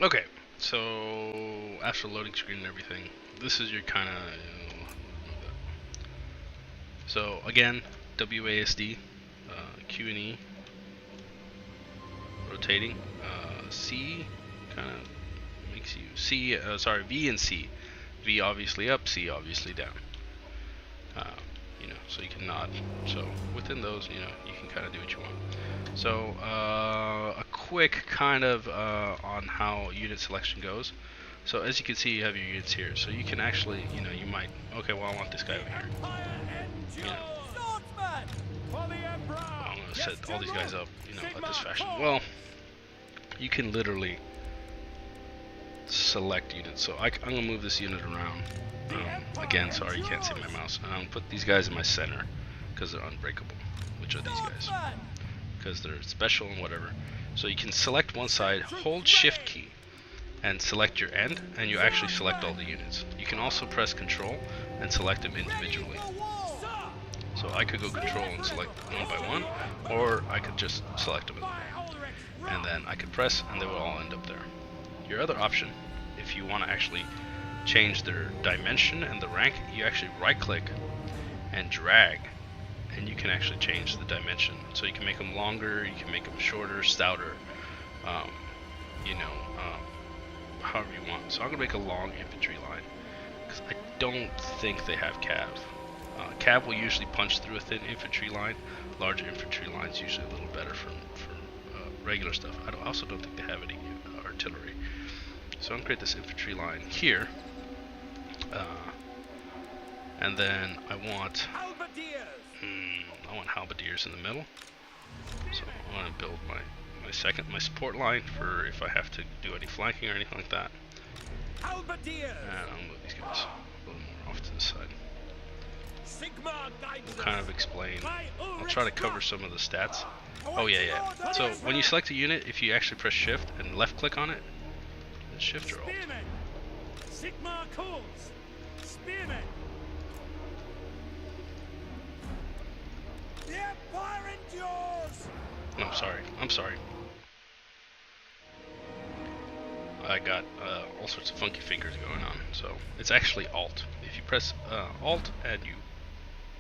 Okay, so after loading screen and everything, this is your kind of. So again, WASD, Q and E, rotating. C kind of makes you C. Sorry, V and C. V obviously up, C obviously down. So you can nod. So within those, you can kind of do what you want. So a quick kind of on how unit selection goes. So as you can see, you have your units here. So you can actually, you might, okay, well, I want this guy over here. I'm gonna set all these guys up, like this fashion. Well, you can literally select units. So I'm gonna move this unit around. Again, sorry, you can't see my mouse. And I'm gonna put these guys in my center because they're unbreakable. Which are these guys? Because they're special and whatever. So you can select one side, hold Shift key, and select your end, and you actually select all the units. You can also press Control and select them individually. So I could go Control and select one by one, or I could just select them, and then I could press, and they will all end up there. Your other option, if you want to actually change their dimension and the rank, you actually right-click and drag, and you can actually change the dimension. So you can make them longer, you can make them shorter, stouter, however you want. So I'm gonna make a long infantry line because I don't think they have cav. Cav will usually punch through a thin infantry line. Larger infantry lines usually a little better for regular stuff. I also don't think they have any artillery. So I'm gonna create this infantry line here, and then I want halberdiers in the middle. So I want to build my support line for if I have to do any flanking or anything like that. And I'll move these guys a little more off to the side. We'll kind of explain. I'll try to cover some of the stats. Oh yeah. So when you select a unit, if you actually press Shift and left click on it, then Shift or Alt. Sigma calls. Spearmen. The Empire endures. I'm sorry. I got all sorts of funky fingers going on. So it's actually Alt. If you press Alt and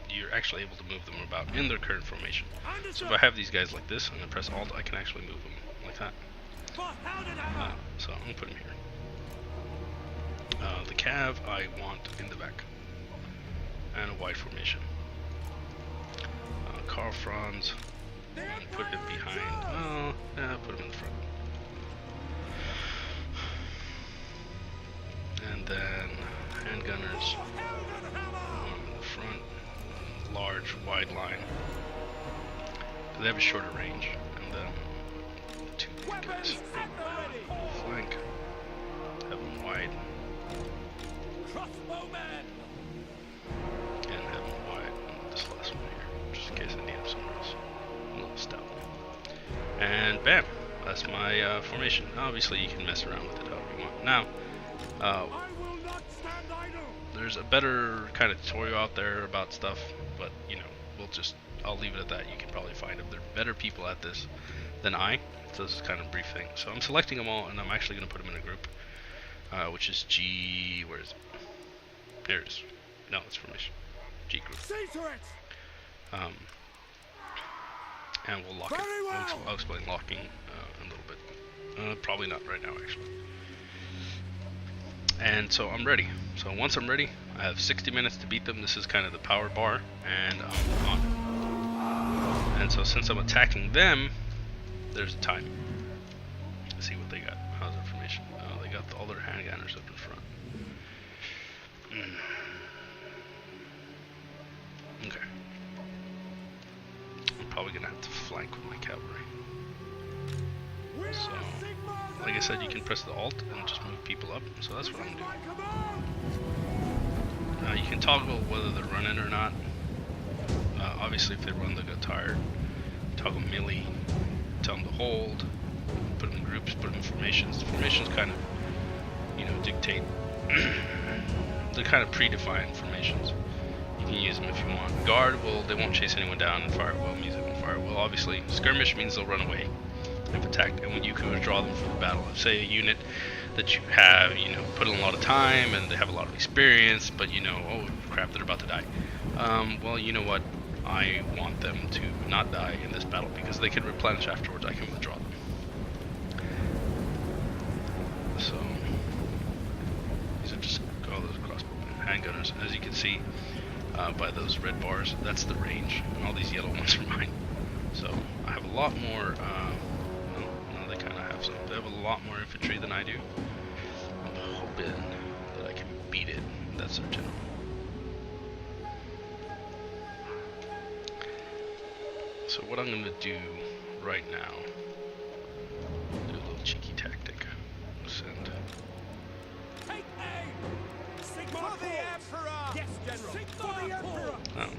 you're actually able to move them about in their current formation. So if I have these guys like this and I press Alt, I can actually move them like that. So I'm gonna put them here. The cav I want in the back and a wide formation. Carl Franz, put him behind. Put him in the front. And then handgunners, one in the front, large, wide line. They have a shorter range, and then the two guys flank, have them wide, and have them wide. This last one here, just in case I need them somewhere else. A little stout. And bam, that's my formation. Obviously, you can mess around with it however you want. Now, there's a better kind of tutorial out there about stuff, but I'll leave it at that. You can probably find them. There are better people at this than I, so this is kind of a brief thing. So I'm selecting them all, and I'm actually going to put them in a group, which is G, where is it? There it is. No, it's formation. G group. And we'll lock it. I'll explain locking in a little bit. Probably not right now, actually. And so I'm ready. So once I'm ready, I have 60 minutes to beat them. This is kind of the power bar, and I'm on it. And so since I'm attacking them, there's a time. Let's see what they got. How's their formation? They got all their handgunners up in front. Okay. I'm probably gonna have to flank with my cavalry. So, like I said, you can press the Alt and just move people up. So that's what I'm doing. You can toggle whether they're running or not. Obviously, if they run, they'll get tired. Toggle melee, tell them to hold, put them in groups, put them in formations. The formations kind of, dictate. They're kind of predefined formations. You can use them if you want. Guard they won't chase anyone down, and fire at will means they won't fire at will. Obviously, skirmish means they'll run away if attacked. And you can withdraw them from the battle. Say a unit that you have, you know, put in a lot of time and they have a lot of experience, but you know, oh crap, they're about to die. Well, you know what? I want them to not die in this battle because they can replenish afterwards. I can withdraw them. So these are just all those crossbowmen, handgunners. As you can see by those red bars, that's the range, and all these yellow ones are mine. So I have a lot more. No, they kind of have some. They have a lot more infantry than I do. I'm hoping that I can beat it. That's their general. So what I'm going to do right now, do a little cheeky tactic. Send. Take aim! Sigma for the Emperor! Yes, General! Sigma for the Emperor! Oh,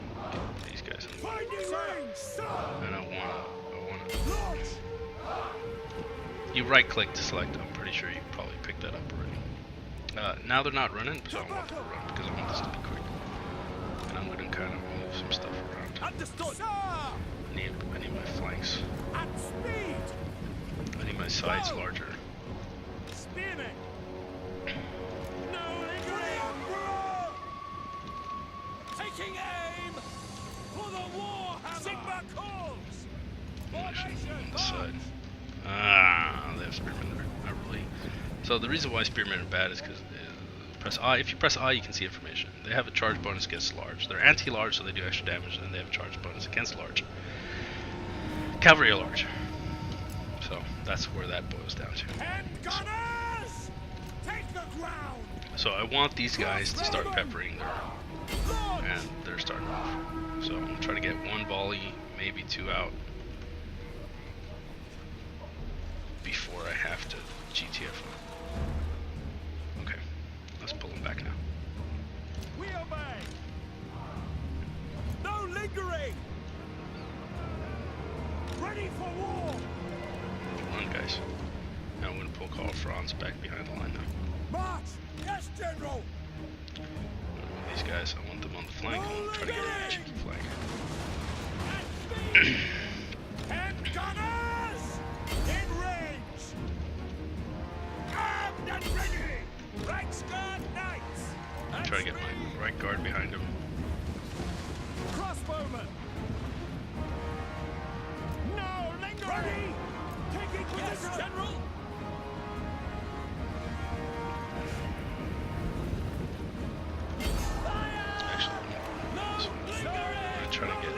get these guys in. Finding range, sir! And I want to. You right click to select. I'm pretty sure you probably picked that up already. Now they're not running, so I want them to run because I want this to be quick. And I'm going to kind of move some stuff around. Understood, sir! I need my flanks. At speed! I need my sides larger. Spearmen! No lingering! Taking aim! For the Warhammer! Sigma calls! Actually, on the side. Ah, they have spearmen there. Not really. So the reason why spearmen are bad is because press I. If you press I, you can see information. They have a charge bonus against large. They're anti-large, so they do extra damage, and they have a charge bonus against large. Cavalry are large. So that's where that boils down to. Gunners! Take the ground! So I want these guys to start peppering their, and they're starting off. So I'm gonna try to get one volley, maybe two out before I have to GTF. Okay, let's pull them back now. We obey! No lingering! Ready for war! Run, guys. Now I'm gonna pull Carl Franz back behind the line now. March! Yes, General! These guys, I want them on the flank. I'm gonna try to get a cheeky flank. And gunners! In range! Armed and ready! Reichsguard knights! Try to get my right guard behind him. Crossbowmen! No lingering! Ready! Taking position! Yes, General! Actually, so I'm gonna try to get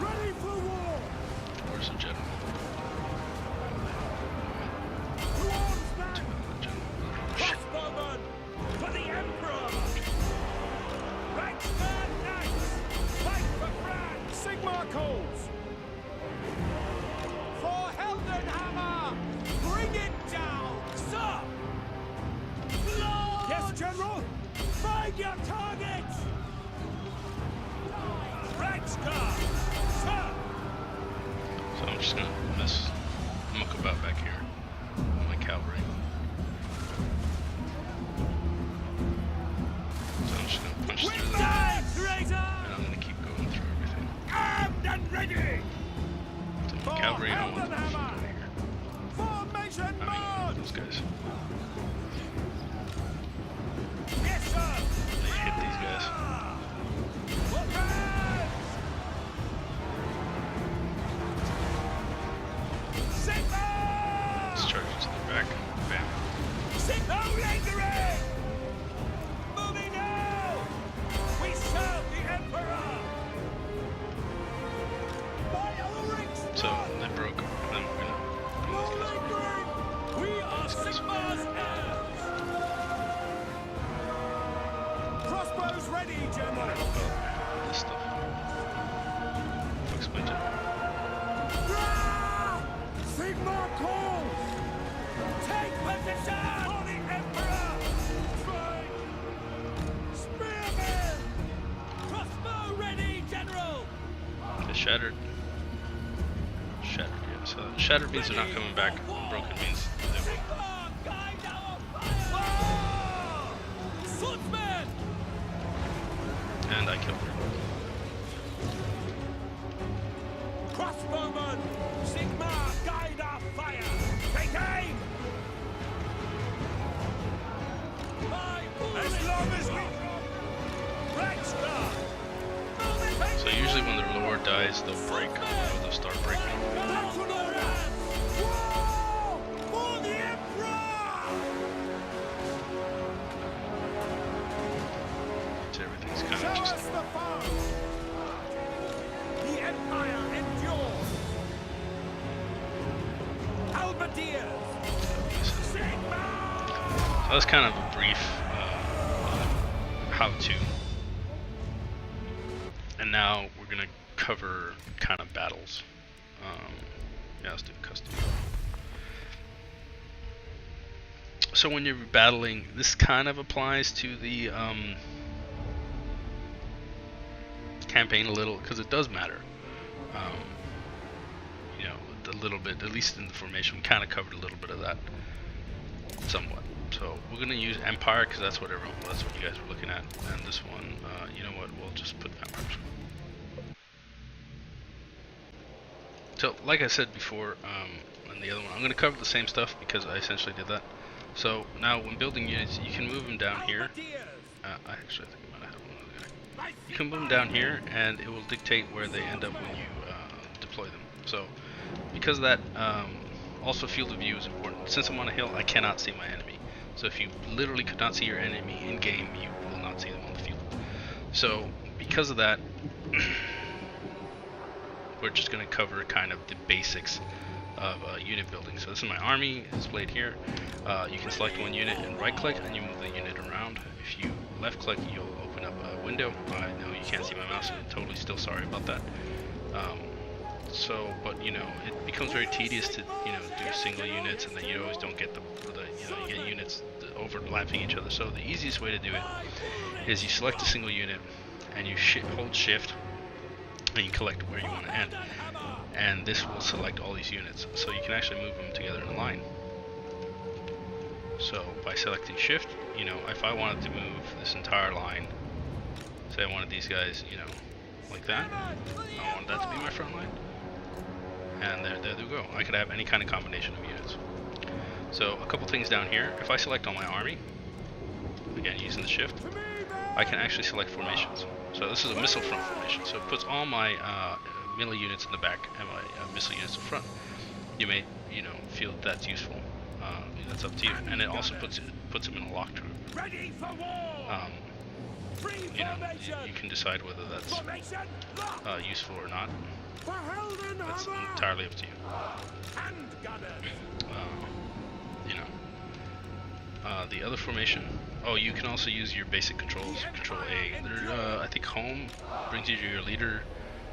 Ready for war! where's the general? Crossbowmen! For the Emperor! Reichsguard knights! Fight for France! Sigma calls! For Heldenhammer! Bring it down! Sir! Lord! Yes, General! Find your targets! Reichsguard! Sir! So I'm just gonna muck about back here with my cavalry. So I'm just gonna punch through them, and I'm gonna keep going through everything. Armed and ready! So my cavalry, I want them to go here. Formation I mean, those guys. Yes, sir! They hit these guys. Let's charge it to the back. Bam. No lingering! Moving now! We serve the Emperor! By Ulrich's So they broke. Then we're gonna bring no these guys over. lingering! We are Sigma's heirs! Crossbows ready, General! This stuff. I'll explain to you. Sigma calls! Take position! For the Emperor! Strike! Spearmen! Crossbow ready, General! They shattered. Shattered, yeah. So shattered means they're not coming back. Broken means they won. Sigma, guide our fire! Swordsman! And I killed her. Crossbowman! Sigma, guide our fire! Take aim! As long as we... Black Star! So usually when the Lord dies, they'll break, or they'll start breaking. War for the Emperor! So everything's kind of just... the foe! The Empire endures! Halberdiers! Sigma! So that's kind of a brief how-to. And now we're gonna cover kind of battles. Yeah, let's do custom. So when you're battling, this kind of applies to the campaign a little, because it does matter. You know, a little bit, at least in the formation, we kind of covered a little bit of that, somewhat. So we're gonna use Empire because that's what you guys were looking at, and this one, you know what? We'll just put Vampires. So, like I said before, and the other one, I'm gonna cover the same stuff because I essentially did that. So now, when building units, you can move them down here. I think I might have one other guy. You can move them down here, and it will dictate where they end up when you deploy them. So, because of that, also field of view is important. Since I'm on a hill, I cannot see my enemy. So if you literally could not see your enemy in game, you will not see them on the field. So because of that, we're just going to cover kind of the basics of unit building. So this is my army displayed here. You can select one unit and right click and you move the unit around. If you left click, you'll open up a window. I know you can't see my mouse, I'm totally still sorry about that. But you know, it becomes very tedious to, you know, do single units, and then you always don't get you get units overlapping each other. So the easiest way to do it is you select a single unit and you hold shift and you collect where you want to end, and this will select all these units, so you can actually move them together in a line. So by selecting shift, you know, if I wanted to move this entire line, say I wanted these guys, you know, like that, I wanted that to be my front line, and there they go. I could have any kind of combination of units. So a couple things down here, if I select on my army, again using the shift, I can actually select formations. So this is a missile front formation, so it puts all my melee units in the back and my missile units in front. You may, you know, feel that's useful. That's up to you, and it also puts them in a locked group. You know, you can decide whether that's useful or not. That's entirely up to you. You know, the other formation. Oh, you can also use your basic controls. Control A. I think home brings you to your leader.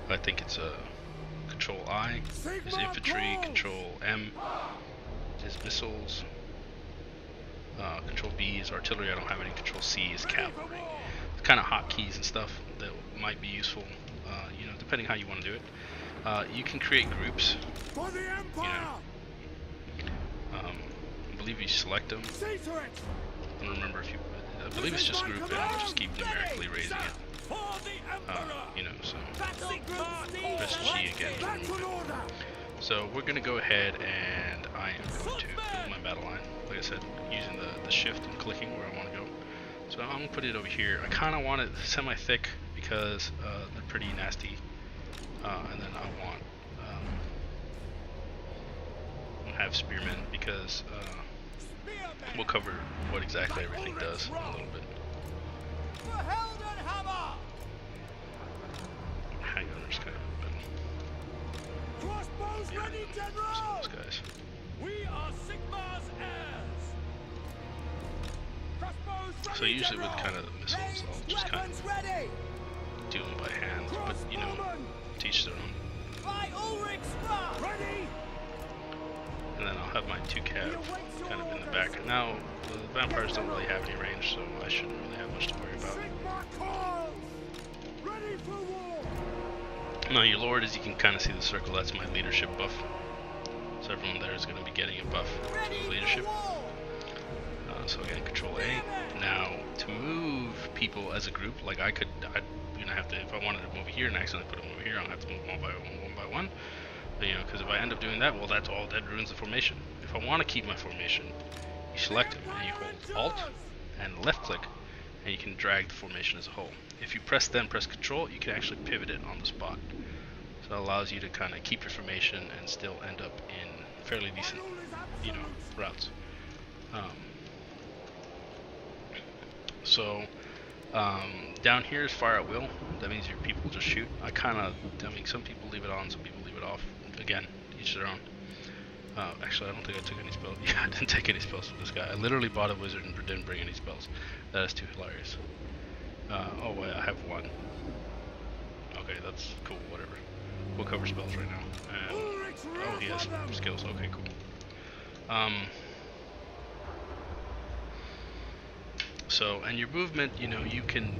I think it's Control I is infantry. Control M is missiles. Control B is artillery. I don't have any. Control C is cavalry. It's kind of hotkeys and stuff that might be useful. You know, depending how you want to do it. You can create groups. You know, I believe you select them. I don't remember if you. I believe it's just group, and I'll just keep numerically raising it. You know, so press G again to remove it. So we're gonna go ahead, and I am going to build my battle line. Like I said, using the shift and clicking where I want to go. So I'm gonna put it over here. I kind of want it semi-thick because they're pretty nasty. And then I want have spearmen because we'll cover what exactly everything does in a little bit. Hang on, there's kind of Crossbows ready, General! those guys. We are Sigma's heirs. Crossbows ready, So usually with General! kind of the missiles, I'll just kind of ready. do them by hand, but you know, teach their own. By Ulrich's ready. And then I'll have my 2 cav kind of in the back. Now, the vampires don't really have any range, so I shouldn't really have much to worry about. Ready for war. Now, your lord, as you can kind of see the circle, that's my leadership buff. So everyone there is going to be getting a buff to leadership. So again, Control A. Now, to move people as a group, like I'd have to, if I wanted to move here and accidentally put them over here, I'll have to move one by one. Because if I end up doing that, well, that ruins the formation. If I want to keep my formation, you select it and you hold Alt and left click, and you can drag the formation as a whole. If you press Control, you can actually pivot it on the spot. So it allows you to kind of keep your formation and still end up in fairly decent, routes. Down here is fire at will. That means your people just shoot. Some people leave it on, some people leave it off. Again, each their own. Actually, I don't think I took any spells. Yeah, I didn't take any spells from this guy. I literally bought a wizard and didn't bring any spells. That is too hilarious. Oh wait, I have one. Okay, that's cool, whatever. We'll cover spells right now. Oh, he has skills. Okay, cool. And your movement, you can,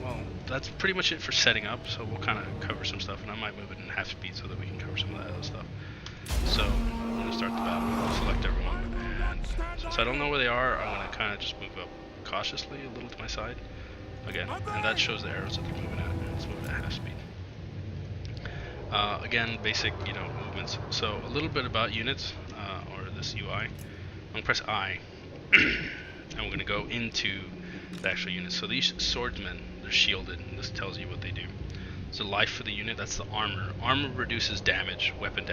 well, that's pretty much it for setting up, so we'll kind of cover some stuff, and I might move it in half speed so that we can cover some of that other stuff. So, I'm going to start the battle, I'll select everyone, and since I don't know where they are, I'm going to kind of just move up cautiously a little to my side, again, and that shows the arrows that they're moving at. Let's move it at half speed. Again, basic, movements. So, a little bit about units, or this UI. I'm going to press I, and we're going to go into the actual units. So these swordsmen, they're shielded, and this tells you what they do. So life for the unit, that's the armor. Armor reduces damage, weapon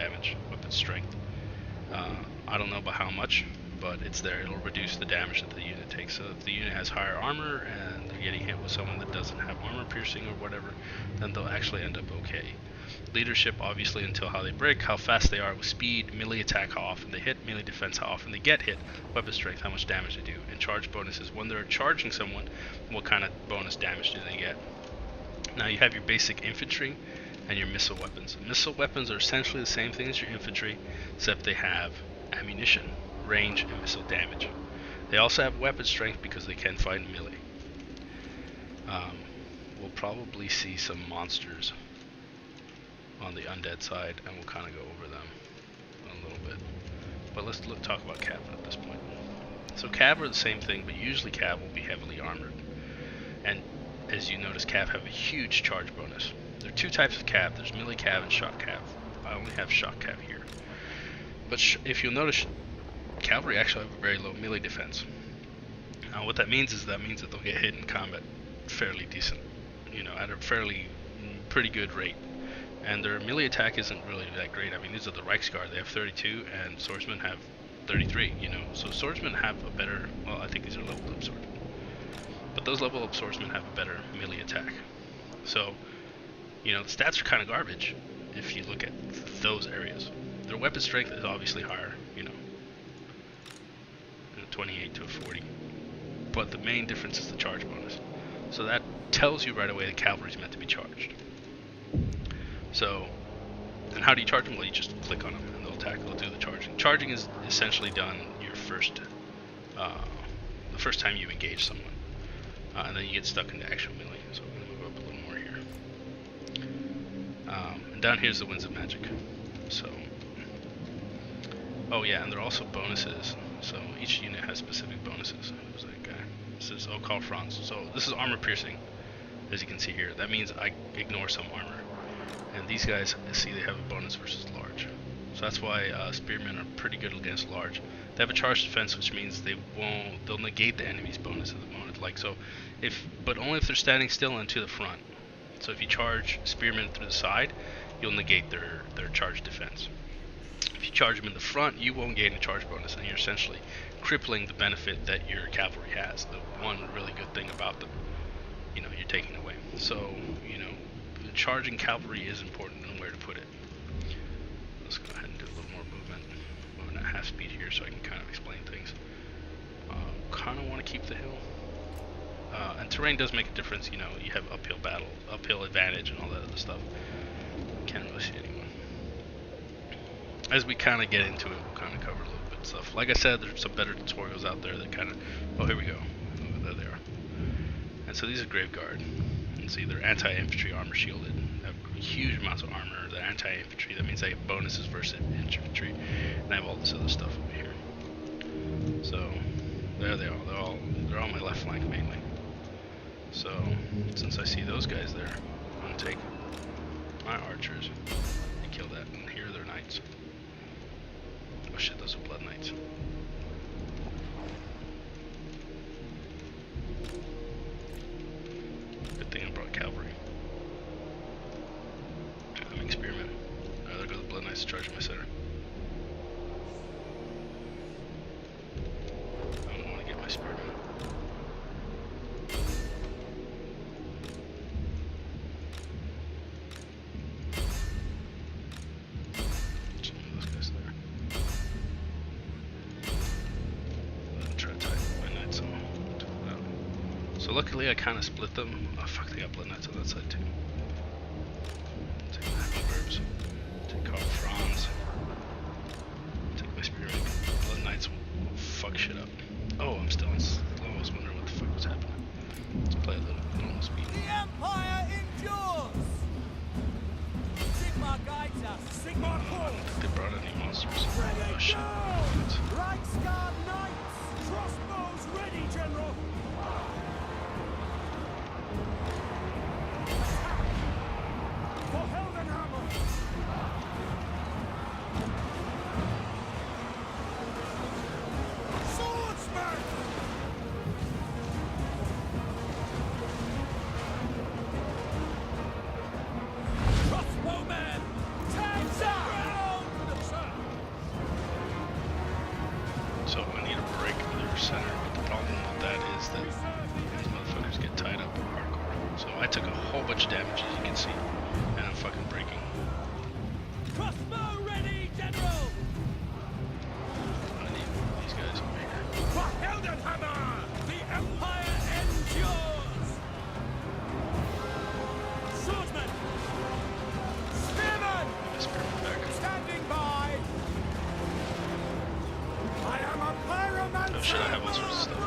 strength. I don't know about how much, but it's there. It'll reduce the damage that the unit takes. So if the unit has higher armor and they're getting hit with someone that doesn't have armor piercing or whatever, then they'll actually end up okay. Leadership, obviously, until how they break, how fast they are with speed, melee attack, how often they hit, melee defense, how often they get hit, weapon strength, how much damage they do, and charge bonuses. When they're charging someone, what kind of bonus damage do they get? Now you have your basic infantry and your missile weapons. Missile weapons are essentially the same thing as your infantry, except they have ammunition, range, and missile damage. They also have weapon strength because they can fight in melee. We'll probably see some monsters on the undead side, and we'll kind of go over them a little bit. But let's talk about Cav at this point. So Cav are the same thing, but usually Cav will be heavily armored. And as you notice, Cav have a huge charge bonus. There are two types of Cav. There's melee Cav and shock Cav. I only have shock Cav here. But if you'll notice, cavalry actually have a very low melee defense. Now what that means is that they'll get hit in combat fairly decent, at a pretty good rate. And their melee attack isn't really that great. I mean, these are the Reichsguard. They have 32, and swordsmen have 33, So swordsmen have a better, well, I think these are leveled up swordsmen. But those level up swordsmen have a better melee attack. So, the stats are kind of garbage if you look at those areas. Their weapon strength is obviously higher, 28 to a 40. But the main difference is the charge bonus. So that tells you right away that cavalry is meant to be charged. So, and how do you charge them? Well, you just click on them and they'll attack. They'll do the charging. Charging is essentially done your the first time you engage someone, and then you get stuck into actual melee. So I'm gonna move up a little more here. And down here's the Winds of Magic. So, oh yeah, and there are also bonuses. So each unit has specific bonuses. There's that guy. This is Call Franz. So this is armor piercing, as you can see here. That means I ignore some armor. And these guys, see, they have a bonus versus large. So that's why spearmen are pretty good against large. They have a charged defense, which means they'll negate the enemy's bonus at the moment. But only if they're standing still and to the front. So if you charge spearmen through the side, you'll negate their charged defense. If you charge them in the front, you won't gain a charge bonus, and you're essentially crippling the benefit that your cavalry has. The one really good thing about them, you're taking away. So, charging cavalry is important and where to put it. Let's go ahead and do a little more movement. Moving at half speed here so I can kind of explain things. Kind of want to keep the hill. And terrain does make a difference, you have uphill advantage and all that other stuff. Can't really see anyone. As we kind of get into it, we'll kind of cover a little bit of stuff. Like I said, there's some better tutorials out there that kind of, oh, here we go. Oh, there they are. And so these are Grave Guard. See, they're anti-infantry armor shielded. They have huge amounts of armor. They're anti-infantry. That means they have bonuses versus infantry. And I have all this other stuff over here. So there they are. They're on my left flank mainly. So since I see those guys there, I'm gonna take my archers and kill that. And here are their knights. guys charging my center. I don't want to get my spearman. Those guys there. I'll try to tie my knights on. So luckily I kind of split them. Oh fuck, they got blood knights on that side too. Take my herbs. Take Carl Franz. Take my spearman. Blood knights will fuck shit up. Oh, I'm still on slow. I was wondering what the fuck was happening. Let's play a little normal speed. The Empire endures! Sigmar guides us. Sigmar calls. They brought any monsters. Ready, Oh shit. go! Reichsguard knights! Crossbows ready, General! For Heldenhammer! Swordsman! Crossbowmen! Tanks down! Sir! So I need to break their center, but the problem with that is that these motherfuckers get tied up hardcore. So I took a whole bunch of damage, as you can see, and I'm fucking breaking. Crossbow ready, General! I need these guys over here. For Heldenhammer! The Empire endures! Swordsman! Spearman! My spearman back. Standing by! I am a pyromancer! Oh shit, I have all sorts of stuff.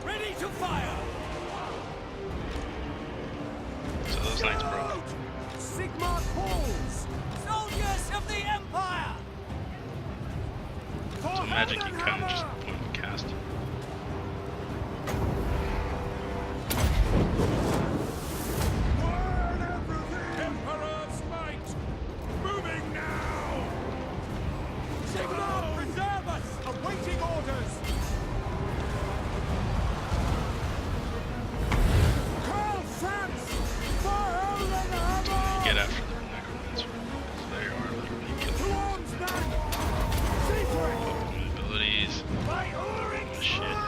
Ready to fire! So those knights broke. Sigmar calls! Soldiers of the Empire! So magic you kind of just point and cast. Emperor's might! Moving now! Sigmar, preserve us! Awaiting orders! Carl France! For Heldenhammer! Get after the necromancer. They are literally To killing arms, man! Secret! abilities. By Ulrich Oh, shit.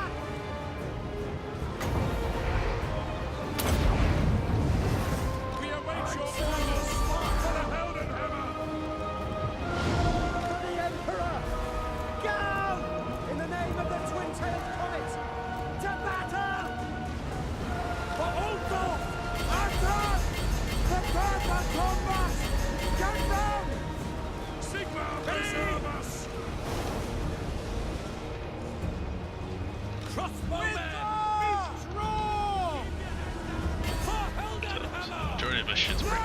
We await your orders for the Heldenhammer! For the Emperor! Go! In the name of the twin-tailed comet! To battle! For Ulfdorf! Attack! Prepare for combat! Get them! Sigmar, preserve us! Crossbowmen! Withdraw! For Heldenhammer! Majority of my shit's breaking.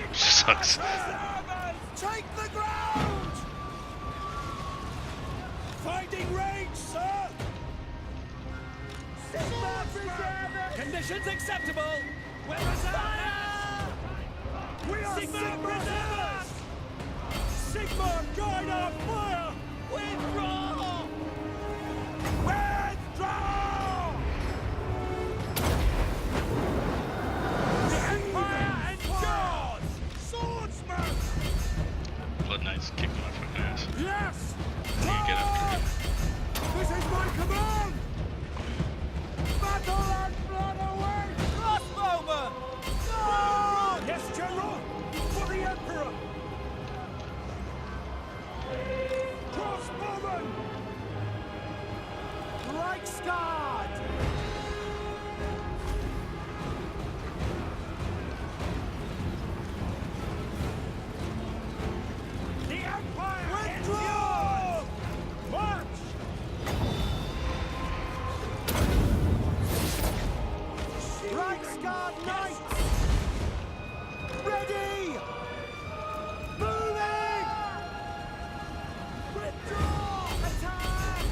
Which sucks. Take the ground! Finding range, sir! Sigmar, preserve it! Conditions acceptable! We're fire! We are Sigmar preservers! Sigmar, guide our fire! Withdraw! Withdraw! The Empire endures! Swordsman! Blood knights kicking my fucking ass. Yes! I need to get after him. This is my command! Battle and blood away! Crossbowman! No! Yes, General! For the Emperor! Crossbowman! Reichsguard! The Empire endures! March! Reichsguard Knights! Ready! Moving! Withdraw! Attack!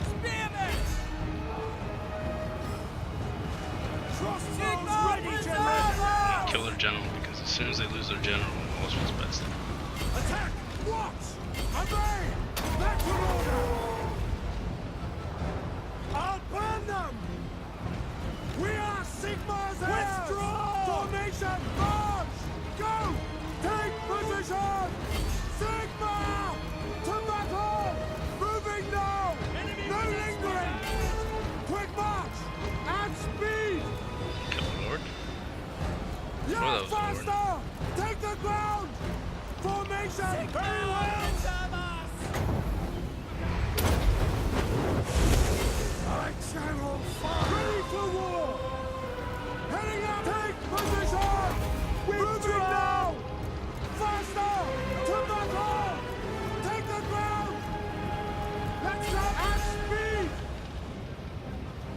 Spearmen! Crossbows ready, General! Kill their general, because as soon as they lose their general, all sorts of bad stuff. Attack! Watch! Obey! Back to order! At speed!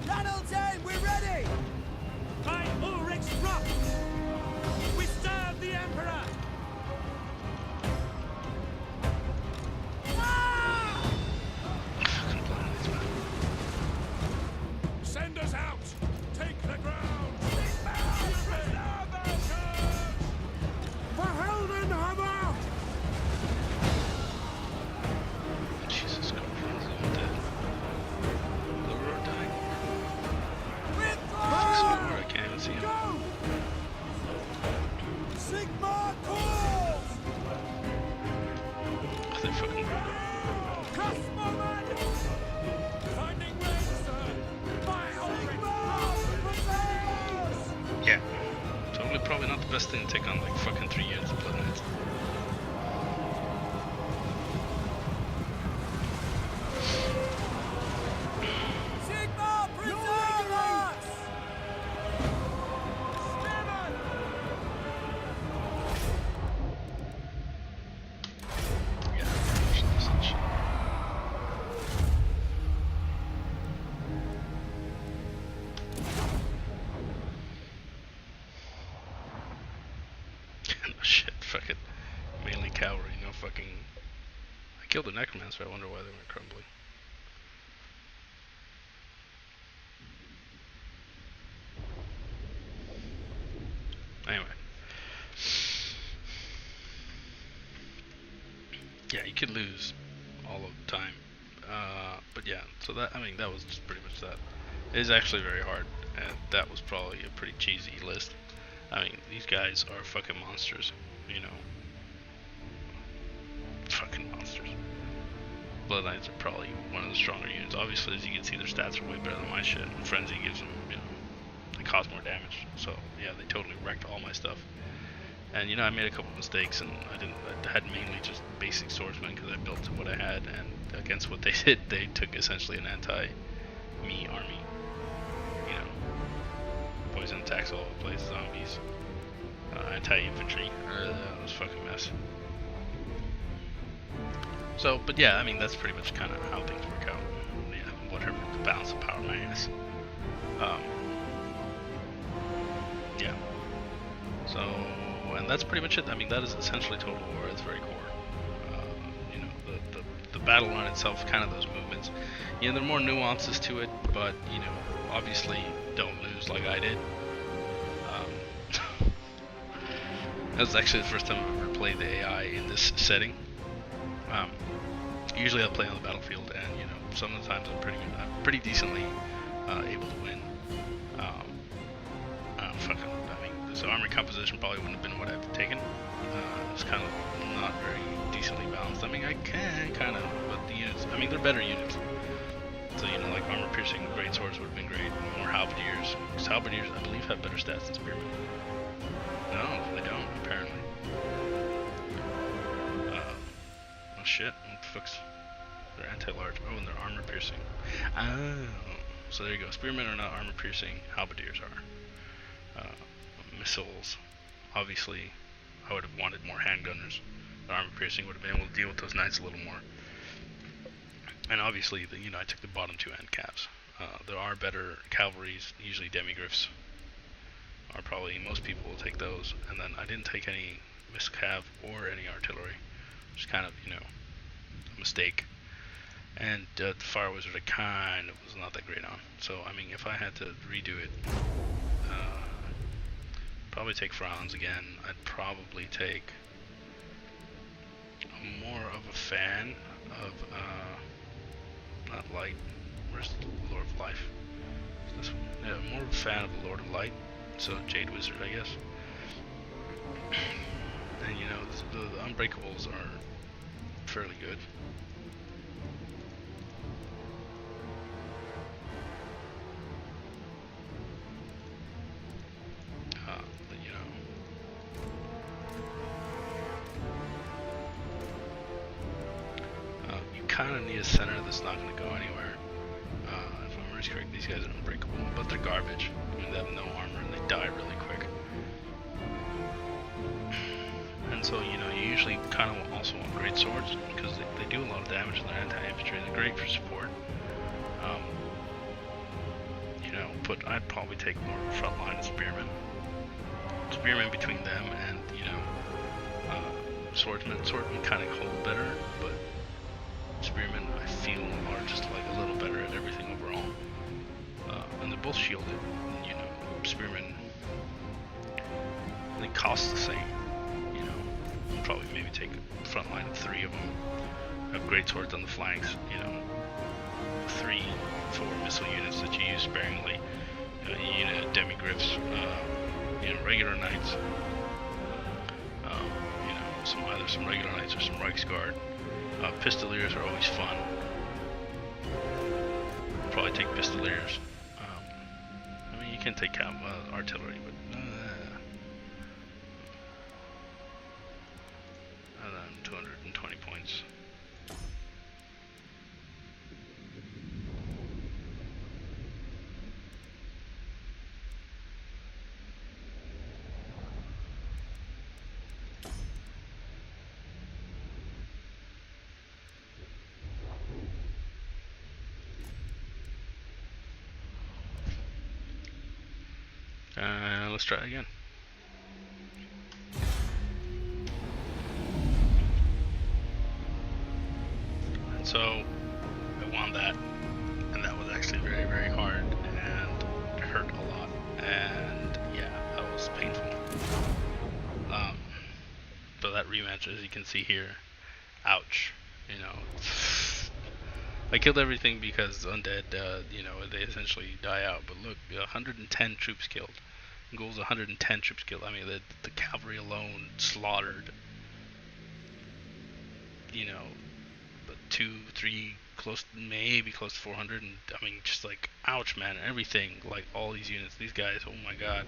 Laneltane, we're ready! By Ulrich's rock! We serve the Emperor! Ah! Fucking planets, man. Send us out! Take the ground! For Heldenhammer! Jesus Christ, I'm dead. The road dying. I can't even see him. Go! Sigma calls! Oh, they're fucking brutal. Crossbowman! Finding range, sir! By Sigma prevails! Yeah. Totally probably not the best thing to take on like fucking 3 units of Blood Knights. Sigma preserve us! Spearman! Yeah, such. No shit, fucking melee cavalry, no fucking. I killed the necromancer, I wonder why they weren't crumbling. Anyway. Yeah, you could lose all of the time. But yeah, so that, I mean, that was just pretty much that. It is actually very hard, and that was probably a pretty cheesy list. I mean, these guys are fucking monsters, you know. Fucking monsters. Blood Knights are probably one of the stronger units. Obviously, as you can see, their stats are way better than my shit. And Frenzy gives them, you know, they cause more damage. So, yeah, they totally wrecked all my stuff. And, you know, I made a couple mistakes, and I had mainly just basic swordsmen because I built what I had, and against what they did, they took essentially an anti-me army. You know, poison attacks all over the place, zombies, anti-infantry. That was a fucking mess. So, but yeah, I mean, that's pretty much kind of how things work out. Yeah, whatever, the balance of power, my ass. Yeah. So, and that's pretty much it. I mean, that is essentially Total War. It's very core. You know, the battle on itself, kind of those movements. You know, there are more nuances to it, but, you know, obviously don't lose like I did. That was actually the first time I've ever played the AI in this setting. Usually I'll play on the battlefield, and, you know, some of the times I'm pretty decently able to win. So army composition probably wouldn't have been what I've taken. It's kind of not very decently balanced. I mean, I can kind of, but the units, I mean, they're better units. So, you know, like armor piercing, great swords would have been great. More halberdiers. Because halberdiers, I believe, have better stats than spearmen. No, they don't, apparently. Oh shit, what the fuck's... They're anti-large. Oh, and they're armor piercing. Oh, so there you go. Spearmen are not armor piercing, halberdiers are. Missiles, obviously, I would have wanted more handgunners. The armor piercing would have been able to deal with those knights a little more. And obviously, you know, I took the bottom two end caps. There are better cavalries, usually demigriffs are probably, most people will take those. And then I didn't take any miscav or any artillery, which is kind of, you know, a mistake. And the Fire Wizard I kind of was not that great on. So, I mean, if I had to redo it, probably take Frowns again. I'd probably take more of a fan of, not Light, where's the Lord of Life? Is this one? Yeah, more of a fan of the Lord of Light, so Jade Wizard, I guess. And, you know, the Unbreakables are fairly good. Kind of need a center that's not going to go anywhere. If I'm correct, these guys are unbreakable, but they're garbage. I mean, they have no armor and they die really quick. And so, you know, you usually kind of also want great swords because they do a lot of damage and they're anti-infantry. They're great for support. You know, but I'd probably take more frontline and spearmen. Spearmen between them and, you know, swordsmen. Swordsmen kind of hold better, but spearmen I feel are just like a little better at everything overall. And they're both shielded. You know, spearmen, they cost the same. You know, I'll probably maybe take a front line of 3 of them. Have great swords on the flanks. You know, 3, 4 missile units that you use sparingly. A unit of demigriffs. You know, regular knights. You know, either some regular knights or some Reichsguard. Pistoliers are always fun. Probably take pistoliers. I mean, you can take artillery, but and then 220 points. Let's try again. And so I won that, and that was actually very, very hard, and it hurt a lot, and yeah, that was painful. But that rematch, as you can see here, ouch, you know. I killed everything because undead, you know, they essentially die out. But look, 110 troops killed. Goals 110 troops killed. I mean, the cavalry alone slaughtered, you know, 2, 3, maybe close to 400. And I mean, just like, ouch, man. Everything, like all these units, these guys, oh my god.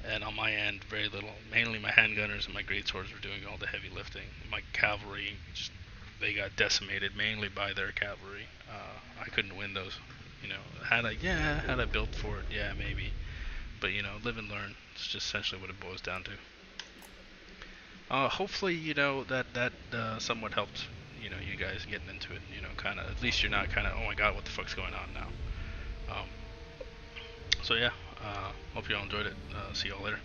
And on my end, very little. Mainly my handgunners and my greatswords were doing all the heavy lifting. My cavalry, just, they got decimated mainly by their cavalry. I couldn't win those, you know. Had I built for it, yeah, maybe. But, you know, live and learn. It's just essentially what it boils down to. Hopefully, you know, that somewhat helped, you know, you guys getting into it. You know, kind of, at least you're not kind of, oh my god, what the fuck's going on now. So yeah, hope you all enjoyed it. See y'all later.